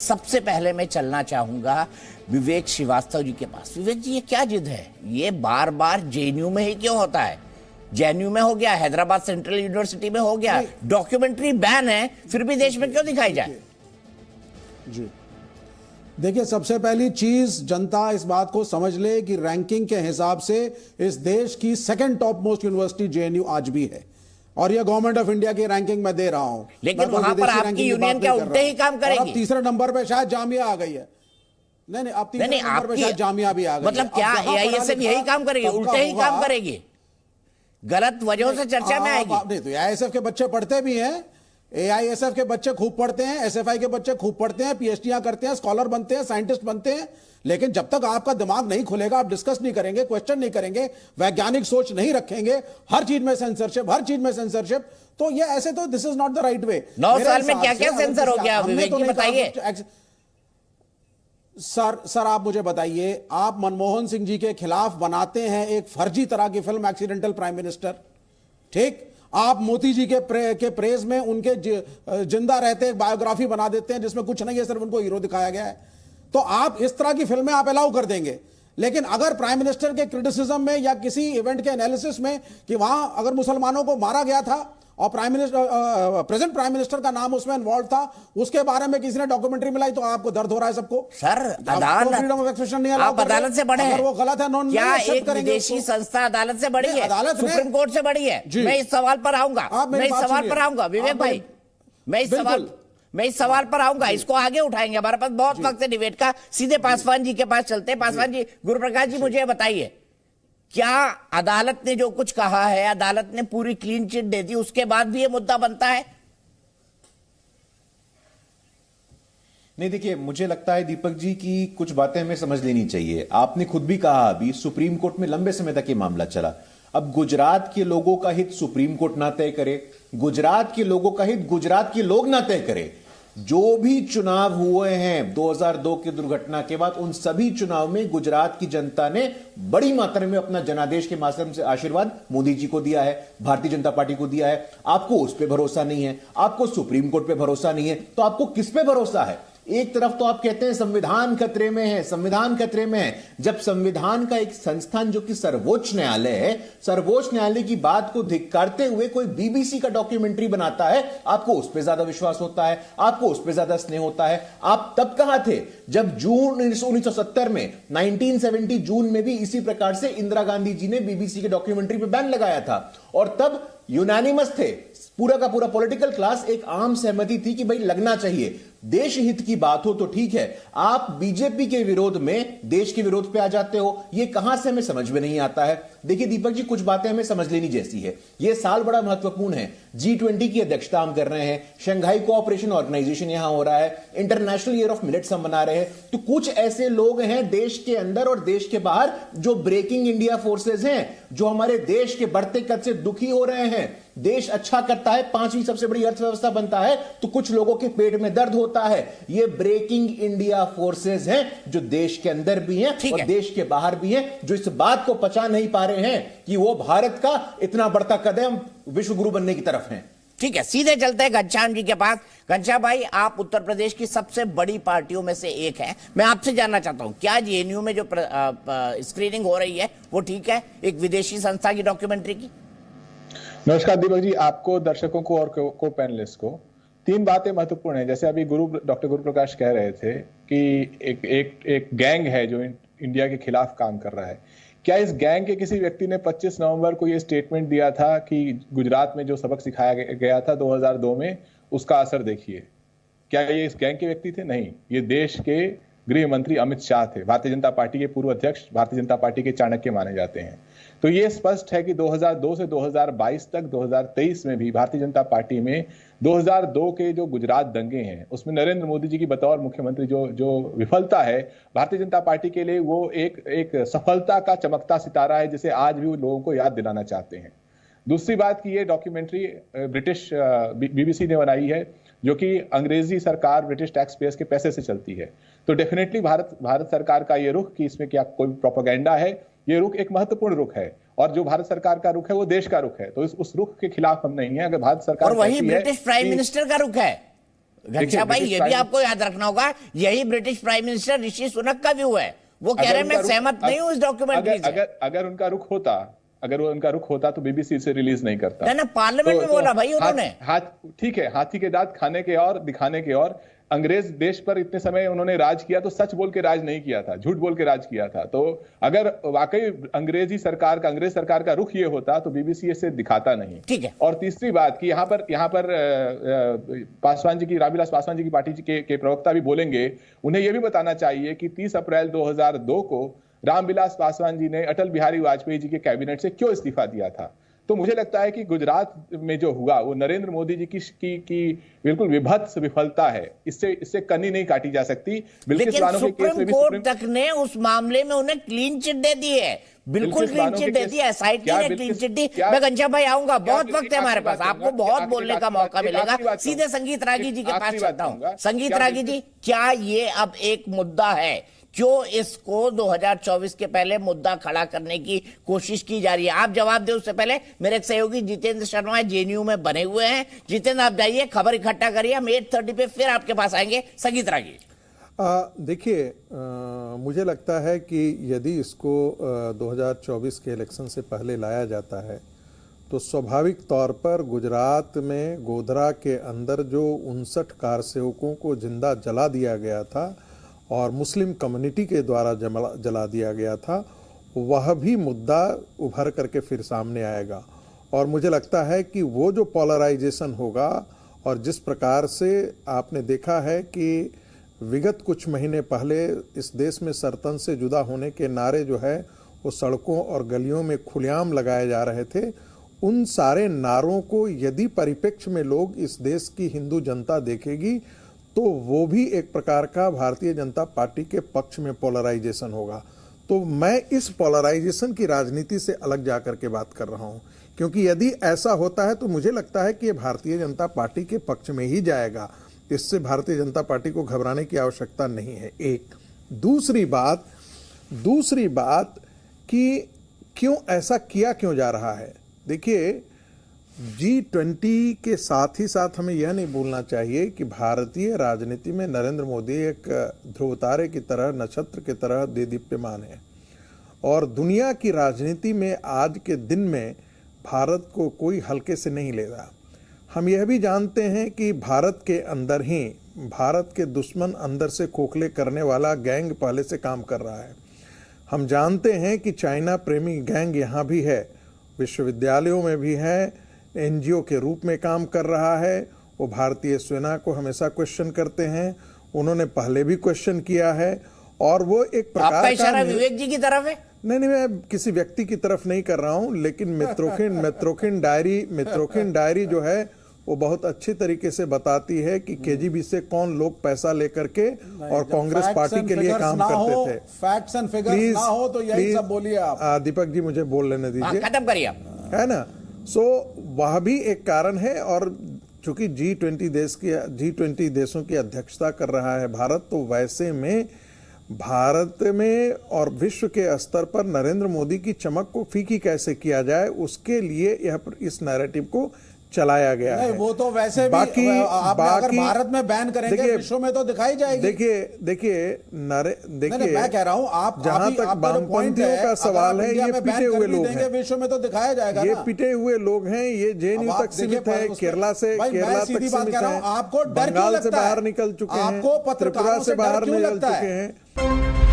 सबसे पहले मैं चलना चाहूंगा विवेक श्रीवास्तव जी के पास। विवेक जी, ये क्या जिद है? ये बार बार जेएनयू में ही क्यों होता है? जेएनयू में हो गया, हैदराबाद सेंट्रल यूनिवर्सिटी में हो गया, डॉक्यूमेंट्री बैन है, फिर भी देश में क्यों दिखाई जाए? जी देखिए, सबसे पहली चीज जनता इस बात को समझ ले कि रैंकिंग के हिसाब से इस देश की second top most university JNU आज भी है, और ये गवर्नमेंट ऑफ इंडिया की रैंकिंग में दे रहा हूं। लेकिन वहां पर आपकी यूनियन क्या उल्टे ही काम करेगी? तीसरे नंबर पे शायद जामिया आ गई है। नहीं, अब तीसरे नंबर पे शायद जामिया भी आ गई। मतलब क्या एआईएसएफ यही काम करेगी, उल्टे ही काम करेगी, गलत वजहों से चर्चा में आएगी? नहीं, तो एआईएसएफ के बच्चे पढ़ते भी हैं, एआईएसएफ के बच्चे खूब पढ़ते हैं, एसएफआई के बच्चे खूब पढ़ते हैं, पीएचडीयां करते हैं, स्कॉलर बनते हैं, साइंटिस्ट बनते हैं। लेकिन जब तक आपका दिमाग नहीं खुलेगा, आप डिस्कस नहीं करेंगे, क्वेश्चन नहीं करेंगे, वैज्ञानिक सोच नहीं रखेंगे, हर चीज में सेंसरशिप, तो ये ऐसे तो this is not the right way. 9 साल में क्या क्या सेंसर हो गया विवेक जी, बताइए। सर आप मुझे बताइए, आप मनमोहन सिंह जी के खिलाफ बनाते हैं एक फर्जी तरह की फिल्म एक्सीडेंटल प्राइम मिनिस्टर, ठीक? आप मोदी जी के प्रेज में उनके जिंदा रहते एक बायोग्राफी बना देते हैं जिसमें कुछ नहीं है, सिर्फ उनको हीरो दिखाया गया है। तो आप इस तरह की फिल्में आप अलाउ कर देंगे। लेकिन अगर प्राइम मिनिस्टर के क्रिटिसिज्म में या किसी इवेंट के एनालिसिस में कि वहां अगर मुसलमानों को मारा गया था और प्रेजेंट प्राइम मिनिस्टर का नाम उसमें इन्वॉल्व था, उसके बारे में किसी ने डॉक्यूमेंट्री मिलाई, तो आपको दर्द हो रहा है सबको। सर, अदालत, फ्रीडम ऑफ एक्सप्रेशन नहीं, आप अदालत से बड़े हैं। अगर वो गलत है, नॉन क्या एक विदेशी संस्था अदालत से बड़ी है? सुप्रीम कोर्ट से बड़ी है? मैं इस सवाल पर आऊंगा विवेक भाई, मैं इस सवाल पर आऊंगा, इसको आगे उठाएंगे, हमारे पास बहुत वक्त है डिबेट का। सीधे पासवान जी के पास चलते हैं। पासवान जी, गुरुप्रकाश जी, मुझे बताइए, क्या अदालत ने जो कुछ कहा है, अदालत ने पूरी क्लीन चिट दे दी, उसके बाद भी ये मुद्दा बनता है? नहीं, देखिए, मुझे लगता है दीपक जी की कुछ बातें हमें समझ लेनी चाहिए। आपने खुद भी कहा, अभी सुप्रीम कोर्ट में लंबे समय तक ये मामला चला। अब गुजरात के लोगों का हित सुप्रीम कोर्ट ना तय करे, गुजरात के लोगों का हित गुजरात के लोग ना तय करे। जो भी चुनाव हुए हैं 2002 की दुर्घटना के बाद, उन सभी चुनाव में गुजरात की जनता ने बड़ी मात्रा में अपना जनादेश के माध्यम से आशीर्वाद मोदी जी को दिया है, भारतीय जनता पार्टी को दिया है। आपको उस पर भरोसा नहीं है, आपको सुप्रीम कोर्ट पे भरोसा नहीं है, तो आपको किस पे भरोसा है? एक तरफ तो आप कहते हैं संविधान खतरे में है, संविधान खतरे में है। जब संविधान का एक संस्थान जो कि सर्वोच्च न्यायालय है, सर्वोच्च न्यायालय की बात को धिक्कारते हुए कोई बीबीसी का डॉक्यूमेंट्री बनाता है, आपको उस पर ज्यादा विश्वास होता है, आपको उस पर ज्यादा स्नेह होता है। आप तब कहां थे जब जून 1970 में 1970 जून में भी इसी प्रकार से इंदिरा गांधी जी ने बीबीसी के डॉक्यूमेंट्री पर बैन लगाया था, और तब यूनानिमस थे, पूरा का पूरा पॉलिटिकल क्लास, एक आम सहमति थी कि भाई लगना चाहिए। देश हित की बात हो तो ठीक है, आप बीजेपी के विरोध में देश के विरोध पे आ जाते हो, ये कहां से हमें समझ में नहीं आता है। देखिए दीपक जी, कुछ बातें हमें समझ लेनी जैसी है। यह साल बड़ा महत्वपूर्ण है, G20 की अध्यक्षता हम कर रहे हैं, शंघाई कोऑपरेशन ऑर्गेनाइजेशन यहां हो रहा है, इंटरनेशनल ईयर ऑफ मिलेट्स हम मना रहे हैं। तो कुछ ऐसे लोग हैं देश के अंदर और देश के बाहर जो ब्रेकिंग इंडिया फोर्सेज हैं, जो हमारे देश के बढ़ते कद से दुखी हो रहे हैं। देश अच्छा करता है, 5वीं सबसे बड़ी अर्थव्यवस्था बनता है, तो कुछ लोगों के पेट में दर्द होता है। ये ब्रेकिंग इंडिया फोर्सेस हैं जो देश के अंदर भी हैं और देश के बाहर भी हैं, जो इस बात को पचा नहीं पा रहे हैं कि वो भारत का इतना बढ़ता कदम विश्व गुरु बनने की तरफ है। ठीक है, सीधे चलते हैं घनश्याम जी के पास। घनश्याम भाई, आप उत्तर प्रदेश की सबसे बड़ी पार्टियों में से एक हैं। मैं आपसे जानना चाहता हूं, क्या जेएनयू में जो स्क्रीनिंग हो रही है वो ठीक है, एक विदेशी संस्था की डॉक्यूमेंट्री की? नमस्कार दीपक जी, आपको, दर्शकों को और को पैनलिस्ट को। 3 बातें महत्वपूर्ण है। जैसे अभी डॉक्टर गुरुप्रकाश कह रहे थे कि एक गैंग है जो इंडिया के खिलाफ काम कर रहा है। क्या इस गैंग के किसी व्यक्ति ने 25 नवंबर को यह स्टेटमेंट दिया था कि गुजरात में जो सबक सिखाया गया था 2002 में, उसका असर देखिए? क्या ये इस गैंग के व्यक्ति थे? नहीं, ये देश के गृह मंत्री अमित शाह थे, भारतीय जनता पार्टी के पूर्व अध्यक्ष, भारतीय जनता पार्टी के चाणक्य माने जाते हैं। तो ये स्पष्ट है कि 2002 से 2022 तक, 2023 में भी भारतीय जनता पार्टी में 2002 के जो गुजरात दंगे हैं, उसमें नरेंद्र मोदी जी की बतौर मुख्यमंत्री जो विफलता है भारतीय जनता पार्टी के लिए, वो एक सफलता का चमकता सितारा है, जिसे आज भी वो लोगों को याद दिलाना चाहते हैं। दूसरी बात की ये डॉक्यूमेंट्री ब्रिटिश बीबीसी ने बनाई है, जो कि अंग्रेजी सरकार, ब्रिटिश टैक्स पेयर्स के पैसे से चलती है। तो डेफिनेटली भारत सरकार का ये रुख कि इसमें क्या कोई प्रोपेगेंडा है, ये रुख एक महत्वपूर्ण रुख है, और जो भारत सरकार का रुख है वो देश का रुख है। तो उस रुख के खिलाफ हम नहीं है। अगर भारत सरकार, और वही ब्रिटिश प्राइम मिनिस्टर का रुख है, घनश्याम भाई, ये भी आपको याद रखना होगा, यही British prime minister Rishi Sunak का व्यू है। वो कह रहे हैं मैं सहमत नहीं हूं इस डॉक्यूमेंट्री से। अगर उनका रुख होता तो बीबीसी इसे रिलीज नहीं करता ना, पार्लियामेंट में बोला भाई उन्होंने। ठीक है, हाथी के दांत खाने के और दिखाने के और। अंग्रेज देश पर इतने समय उन्होंने राज किया तो सच बोल के राज नहीं किया था, झूठ बोल के राज किया था। तो अगर वाकई अंग्रेज सरकार का रुख ये होता तो बीबीसी इसे दिखाता नहीं। ठीक है। और तीसरी बात कि यहाँ पर पासवान जी की, रामविलास पासवान जी की पार्टी के प्रवक्ता भी बोलेंगे, उन्हें यह भी बताना चाहिए कि 30 अप्रैल 2002 को रामविलास पासवान जी ने अटल बिहारी वाजपेयी जी के कैबिनेट से क्यों इस्तीफा दिया था। तो मुझे लगता है कि गुजरात में जो हुआ वो नरेंद्र मोदी जी की बिल्कुल विभत्स विफलता है। इससे कनी नहीं काटी जा सकती। लेकिन सुप्रीम कोर्ट तक ने उस मामले में उन्हें क्लीन चिट दे दी है, बिल्कुल क्लीन चिट दे दी है, एसआईटी ने क्लीन चिट दी। मैं घनश्याम भाई आऊंगा, बहुत वक्त है हमारे पास, आपको बहुत बोलने का मौका मिलेगा। सीधे संगीत रागी जी के पास चलता हूं। संगीत रागी जी, क्या ये अब एक मुद्दा है? क्यों इसको 2024 के पहले मुद्दा खड़ा करने की कोशिश की जा रही है? आप जवाब दें उससे पहले मेरे एक सहयोगी जितेंद्र शर्मा जेएनयू में बने हुए हैं। जितेंद्र, आप जाइए, खबर इकट्ठा करिए, हम 8:30 पे फिर आपके पास आएंगे। संगीत रागी, देखिए, मुझे लगता है कि यदि इसको 2024 के इलेक्शन से पहले लाया जाता है तो स्वाभाविक तौर पर गुजरात में गोधरा के अंदर जो 59 कार सेवकों को जिंदा जला दिया गया था और मुस्लिम कम्युनिटी के द्वारा जला दिया गया था, वह भी मुद्दा उभर करके फिर सामने आएगा। और मुझे लगता है कि वो जो पोलराइजेशन होगा, और जिस प्रकार से आपने देखा है कि विगत कुछ महीने पहले इस देश में सरतन से जुदा होने के नारे जो है वो सड़कों और गलियों में खुलेआम लगाए जा रहे थे, उन सारे नारों को यदि परिप्रेक्ष्य में लोग इस देश की हिंदू जनता देखेगी तो वो भी एक प्रकार का भारतीय जनता पार्टी के पक्ष में पोलराइजेशन होगा। तो मैं इस पोलराइजेशन की राजनीति से अलग जाकर के बात कर रहा हूं, क्योंकि यदि ऐसा होता है तो मुझे लगता है कि ये भारतीय जनता पार्टी के पक्ष में ही जाएगा। इससे भारतीय जनता पार्टी को घबराने की आवश्यकता नहीं है। एक दूसरी बात कि क्यों ऐसा किया क्यों जा रहा है। देखिए, G20 के साथ ही साथ हमें यह नहीं भूलना चाहिए कि भारतीय राजनीति में नरेंद्र मोदी एक ध्रुव तारे की तरह, नक्षत्र की तरह देदीप्यमान है। और दुनिया की राजनीति में आज के दिन में भारत को कोई हल्के से नहीं ले रहा। हम यह भी जानते हैं कि भारत के अंदर ही भारत के दुश्मन अंदर से खोखले करने वाला गैंग पहले से काम कर रहा है। हम जानते हैं कि चाइना प्रेमी गैंग यहाँ भी है, विश्वविद्यालयों में भी है, एनजीओ के रूप में काम कर रहा है। वो भारतीय सेना को हमेशा क्वेश्चन करते हैं, उन्होंने पहले भी क्वेश्चन किया है। और वो एक प्रकार का इशारा विवेक जी की तरफ है। नहीं, मैं किसी व्यक्ति की तरफ नहीं कर रहा हूं, लेकिन मित्रोखिन डायरी जो है वो बहुत अच्छी तरीके से बताती है कि केजीबी से कौन लोग पैसा लेकर के और कांग्रेस पार्टी के लिए काम करते थे। फैक्ट्स एंड फिगर्स ना हो तो यही सब बोलिए आप। दीपक जी, मुझे बोल लेने दीजिए, खत्म करिए, है ना। सो वह भी एक कारण है। और चूंकि G20 देशों की अध्यक्षता कर रहा है भारत, तो वैसे में भारत में और विश्व के स्तर पर नरेंद्र मोदी की चमक को फीकी कैसे किया जाए, उसके लिए यह इस नैरेटिव को चलाया गया है। वो तो वैसे भी बाकी अगर भारत में बैन करेंगे विश्व में तो दिखाई जाएगी। देखिए मैं कह रहा हूं, आप जहां तक वामपंथियों का सवाल है, ये पिटे हुए लोग हैं, विश्व में तो दिखाया जाएगा। ये पिटे हुए लोग हैं, ये जेएनयू तक सीमित है, केरला तक सीमित है, आपको बंगाल से बाहर निकल चुके हैं, त्रिपुरा से बाहर निकल चुके हैं।